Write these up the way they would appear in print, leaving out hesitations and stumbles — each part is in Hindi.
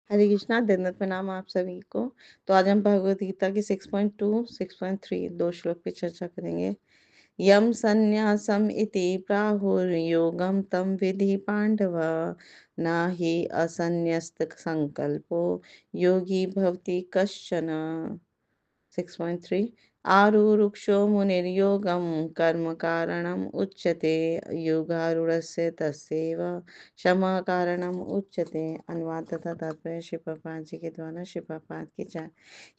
हरे कृष्णा, दंडवत प्रणाम आप सभी को। तो आज हम भगवद गीता की 6.2, 6.3 दो श्लोक पे चर्चा करेंगे। यम संन्यासम इति प्राहुर्योगम तम विधि पांडव, न हि असंन्यस्त संकल्पो योगी भवति कश्चन। 6.3 आरुरुक्षो मुनिर्योगं कर्म कारणम् उच्यते, योगारूढ़स्य तस्यैव क्षमा कारणम् उच्यते। अनुवाद तथा तात्पर्य श्री प्रभुपाद जी के द्वारा। श्री प्रभुपाद की जय।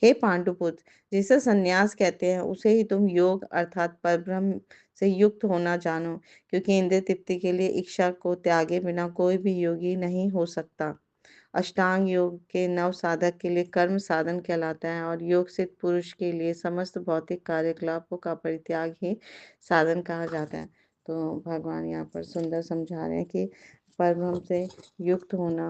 हे पांडुपुत्र, जिसे संन्यास कहते हैं उसे ही तुम योग अर्थात परब्रह्म से युक्त होना जानो, क्योंकि इंद्रिय तृप्ति के लिए इच्छा को त्यागे बिना कोई भी योगी नहीं हो सकता। अष्टांग योग के नव साधक के लिए कर्म साधन कहलाता है और योग सिद्ध पुरुष के लिए समस्त भौतिक कार्यकलापों का परित्याग ही साधन कहा जाता है। तो भगवान यहाँ पर सुंदर समझा रहे हैं कि परब्रह्म से युक्त होना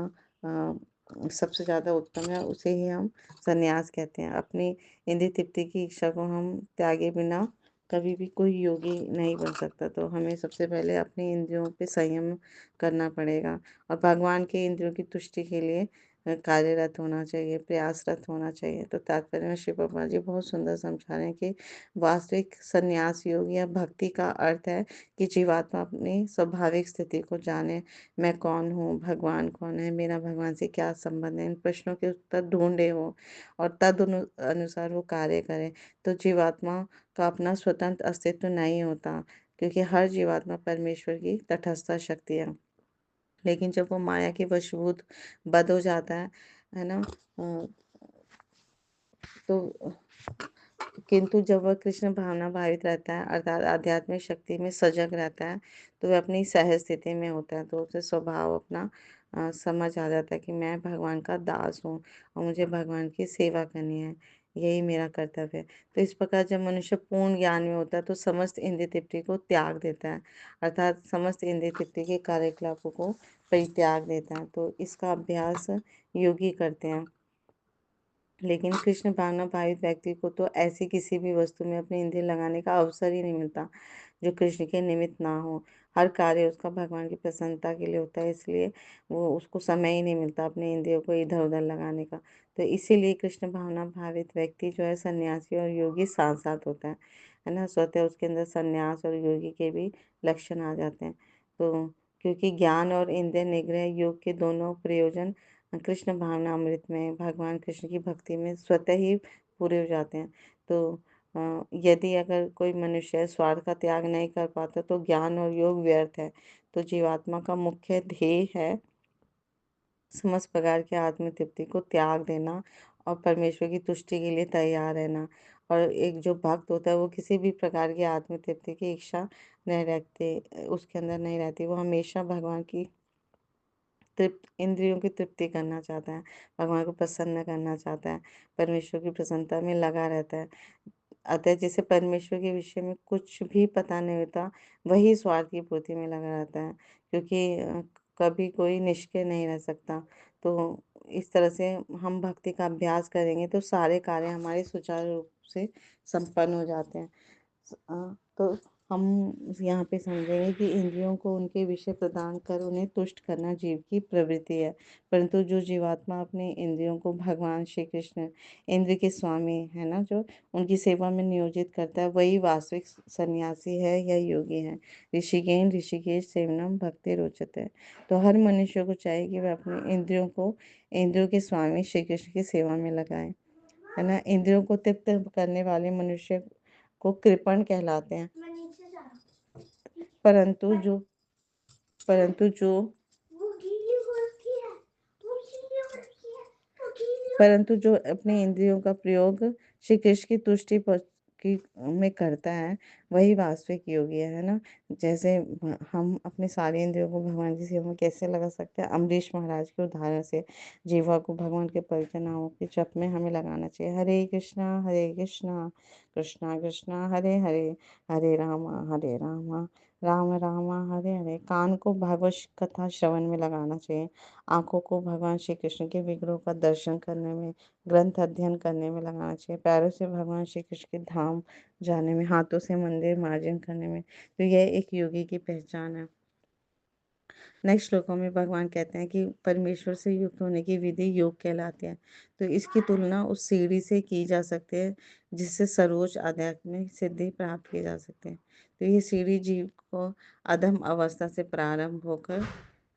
सबसे ज़्यादा उत्तम है, उसे ही हम संन्यास कहते हैं। अपनी इंद्रिय तृप्ति की इच्छा को हम त्यागे बिना कभी भी कोई योगी नहीं बन सकता। तो हमें सबसे पहले अपनी इंद्रियों पे संयम करना पड़ेगा और भगवान के इंद्रियों की तुष्टि के लिए कार्यरत होना चाहिए, प्रयासरत होना चाहिए। तो तात्पर्य में श्री प्रभुपाद जी बहुत सुंदर समझा रहे हैं कि वास्तविक संन्यास योग या भक्ति का अर्थ है कि जीवात्मा अपनी स्वाभाविक स्थिति को जाने। मैं कौन हूँ, भगवान कौन है, मेरा भगवान से क्या संबंध है, इन प्रश्नों के उत्तर ढूंढे हो और अनुसार वो कार्य करे। तो जीवात्मा का अपना स्वतंत्र अस्तित्व नहीं होता, क्योंकि हर जीवात्मा परमेश्वर की तटस्थ शक्ति है। लेकिन जब वो माया के वशीभूत बद हो जाता है ना, तो किंतु जब वह कृष्ण भावना भावित रहता है अर्थात आध्यात्मिक शक्ति में सजग रहता है, तो वह अपनी सहज स्थिति में होता है। तो उसे स्वभाव अपना समझ आ जाता है कि मैं भगवान का दास हूँ और मुझे भगवान की सेवा करनी है, यही मेरा कर्तव्य है। तो इस प्रकार जब मनुष्य पूर्ण ज्ञान में होता है तो समस्त इंद्रिय तृप्ति को त्याग देता है, अर्थात समस्त इंद्रिय तृप्ति के कार्यकलापों को परित्याग देता है। तो इसका अभ्यास योगी करते हैं। लेकिन कृष्ण भावना भावित व्यक्ति को तो ऐसी किसी भी वस्तु में अपनी इंद्रिय लगाने का अवसर ही नहीं मिलता जो कृष्ण के निमित्त ना हो। हर कार्य उसका भगवान की प्रसन्नता के लिए होता है, इसलिए वो उसको समय ही नहीं मिलता अपने इंद्रियों को इधर उधर लगाने का। तो इसीलिए कृष्ण भावना भावित व्यक्ति जो है सन्यासी और योगी साथ साथ होता है ना। स्वतः उसके अंदर सन्यास और योगी के भी लक्षण आ जाते हैं। तो क्योंकि ज्ञान और इंद्रिय निग्रह योग के दोनों प्रयोजन कृष्ण भावना अमृत में भगवान कृष्ण की भक्ति में स्वतः ही पूरे हो जाते हैं। तो यदि अगर कोई मनुष्य स्वार्थ का त्याग नहीं कर पाता तो ज्ञान और योग व्यर्थ है। तो जीवात्मा का मुख्य ध्येय है समस्त प्रकार की आत्म तृप्ति को त्याग देना और परमेश्वर की तुष्टि के लिए तैयार रहना। और एक जो भक्त होता है वो किसी भी प्रकार की आत्म तृप्ति की इच्छा नहीं रखते, उसके अंदर नहीं रहती। वो हमेशा भगवान की तृप्त इंद्रियों की तृप्ति करना चाहता है, भगवान को प्रसन्न करना चाहता है, परमेश्वर की प्रसन्नता में लगा रहता है। अतः जिसे परमेश्वर के विषय में कुछ भी पता नहीं होता वही स्वार्थ की पूर्ति में लगा रहता है, क्योंकि कभी कोई निष्क्रिय नहीं रह सकता। तो इस तरह से हम भक्ति का अभ्यास करेंगे तो सारे कार्य हमारे सुचारू रूप से संपन्न हो जाते हैं। तो हम यहाँ पे समझेंगे कि इंद्रियों को उनके विषय प्रदान कर उन्हें तुष्ट करना जीव की प्रवृत्ति है, परंतु जो जीवात्मा अपने इंद्रियों को भगवान श्री कृष्ण इंद्र के स्वामी है ना, जो उनकी सेवा में नियोजित करता है, वही वास्तविक सन्यासी है या योगी है। ऋषिकेन ऋषिकेश सेवनम भक्ति रोचते। तो हर मनुष्य को चाहिए कि वह अपने इंद्रियों को इंद्रियों के स्वामी श्री कृष्ण की सेवा में लगाए, है ना। इंद्रियों को तृप्त करने वाले मनुष्य को कृपण कहलाते हैं, परंतु जो परंतु जो परंतु जो अपने इंद्रियों का प्रयोग श्री कृष्ण की तुष्टि की में करता है वही वास्तविक योगी है ना। जैसे हम अपने सारे इंद्रियों को भगवान की सेवा में कैसे लगा सकते हैं, अम्बरीश महाराज के उदाहरण से जीवा को भगवान के पवित्र नामों के जप में हमें लगाना चाहिए। हरे कृष्णा कृष्णा कृष्णा हरे हरे, हरे रामा राम रामा हरे हरे। कान को भागवत कथा श्रवण में लगाना चाहिए, आंखों को भगवान श्री कृष्ण के विग्रह का दर्शन करने में, ग्रंथ अध्ययन करने में लगाना चाहिए, पैरों से भगवान श्री कृष्ण के धाम जाने में, हाथों से मंदिर मार्जन करने में। तो यह एक योगी की पहचान है। नेक्स्ट श्लोकों में भगवान कहते हैं कि परमेश्वर से युक्त होने की विधि योग कहलाती है। तो इसकी तुलना उस सीढ़ी से की जा सकती है जिससे सर्वोच्च आध्यात्मिक सिद्धि प्राप्त की जा सकती है। तो ये सीढ़ी जीव को अधम अवस्था से प्रारंभ होकर,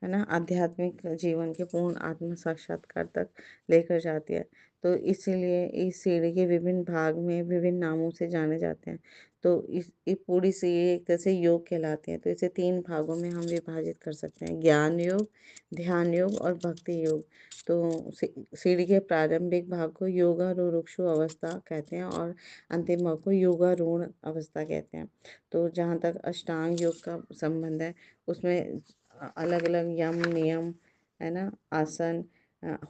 है ना, आध्यात्मिक जीवन के पूर्ण आत्म साक्षात्कार तक लेकर जाती है। तो इसीलिए इस सीढ़ी के विभिन्न भाग में विभिन्न नामों से जाने जाते हैं। तो इस ये पूरी सीढ़ी एक तरह से योग कहलाती है। तो इसे 3 भागों में हम विभाजित कर सकते हैं, ज्ञान योग, ध्यान योग और भक्ति योग। तो सीढ़ी के प्रारंभिक भाग को योगारूढ़ अवस्था कहते हैं और अंतिम भाग को योगारूढ़ अवस्था कहते हैं। तो जहाँ तक अष्टांग योग का संबंध है, उसमें अलग-अलग यम, नियम, है ना, आसन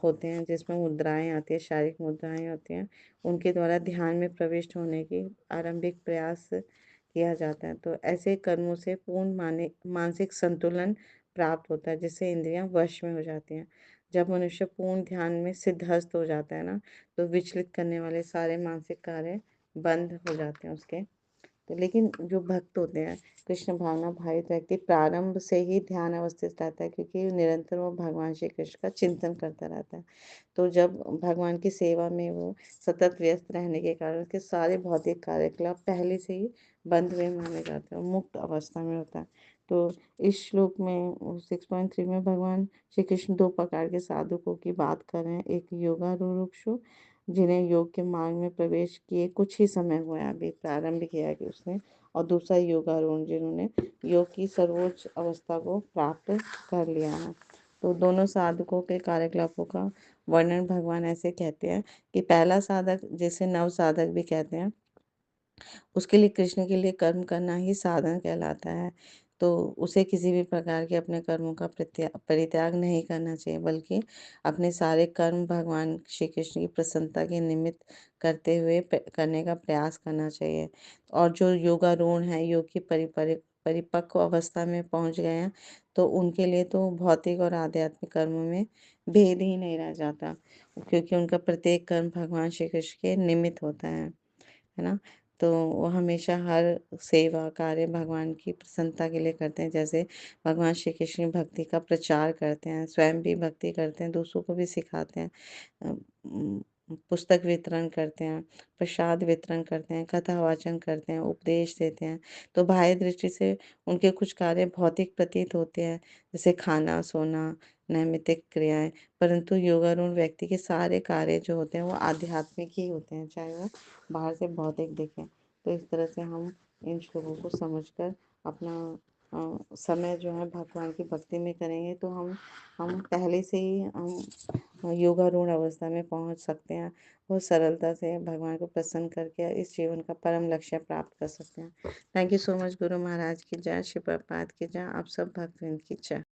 होते हैं जिसमें मुद्राएँ आती हैं, शारीरिक मुद्राएँ होती हैं। उनके द्वारा ध्यान में प्रविष्ट होने की आरंभिक प्रयास किया जाता है। तो ऐसे कर्मों से पूर्ण मानसिक संतुलन प्राप्त होता है जिससे इंद्रियां वश में हो जाती हैं। जब मनुष्य पूर्ण ध्यान में सिद्धहस्त हो जाता है ना, तो विचलित करने वाले सारे मानसिक कार्य बंद हो जाते हैं उसके। तो लेकिन जो भक्त होते हैं, कृष्ण भावना भावित व्यक्ति प्रारंभ से ही ध्यान अवस्थित रहता है क्योंकि निरंतर वो भगवान श्री कृष्ण का चिंतन करता रहता है। तो जब भगवान की सेवा में वो सतत व्यस्त रहने के कारण उसके सारे भौतिक कार्यकलाप पहले से ही बंद हुए माने जाते हैं और मुक्त अवस्था में होता है। तो इस श्लोक में 6.3 में भगवान श्री कृष्ण 2 प्रकार के साधकों की बात कर रहे हैं। एक योगारूढ़ जिन्हें योग के मार्ग में प्रवेश किए कुछ ही समय हुआ है, अभी प्रारंभ किया है कि उसने, और दूसरा योगारूढ़ जिन्होंने योग की सर्वोच्च अवस्था को प्राप्त कर लिया है। तो दोनों साधकों के कार्यकलापों का वर्णन भगवान ऐसे कहते हैं कि पहला साधक, जिसे नव साधक भी कहते हैं, उसके लिए कृष्ण के लिए कर्म करना ही साधन कहलाता है। तो उसे किसी भी प्रकार के अपने कर्मों का परित्याग नहीं करना चाहिए, बल्कि अपने सारे कर्म भगवान श्री कृष्ण की प्रसन्नता के निमित्त करते हुए करने का प्रयास करना चाहिए। और जो योगारूढ़ हैं, योग की परिपक्व अवस्था में पहुंच गए हैं, तो उनके लिए तो भौतिक और आध्यात्मिक कर्मों में भेद ही नहीं रह जाता, क्योंकि उनका प्रत्येक कर्म भगवान श्री कृष्ण के निमित्त होता है ना। तो वो हमेशा हर सेवा कार्य भगवान की प्रसन्नता के लिए करते हैं। जैसे भगवान श्री कृष्ण भक्ति का प्रचार करते हैं, स्वयं भी भक्ति करते हैं, दूसरों को भी सिखाते हैं, अ, उम, पुस्तक वितरण करते हैं, प्रसाद वितरण करते हैं, कथा वाचन करते हैं, उपदेश देते हैं। तो बाह्य दृष्टि से उनके कुछ कार्य भौतिक प्रतीत होते हैं, जैसे खाना, सोना, नैमित्तिक क्रियाएँ, परंतु योगारूढ़ व्यक्ति के सारे कार्य जो होते हैं वो आध्यात्मिक ही होते हैं, चाहे वो बाहर से भौतिक दिखें। तो इस तरह से हम इन श्लोकों को समझकर अपना समय जो है भगवान की भक्ति में करेंगे, तो हम पहले से ही हम योगारूढ़ अवस्था में पहुंच सकते हैं। बहुत सरलता से भगवान को प्रसन्न करके इस जीवन का परम लक्ष्य प्राप्त कर सकते हैं। Thank you so much. Guru Maharaj की जय, श्री प्रभुपाद की जय, आप सब भक्तवृंद की जय।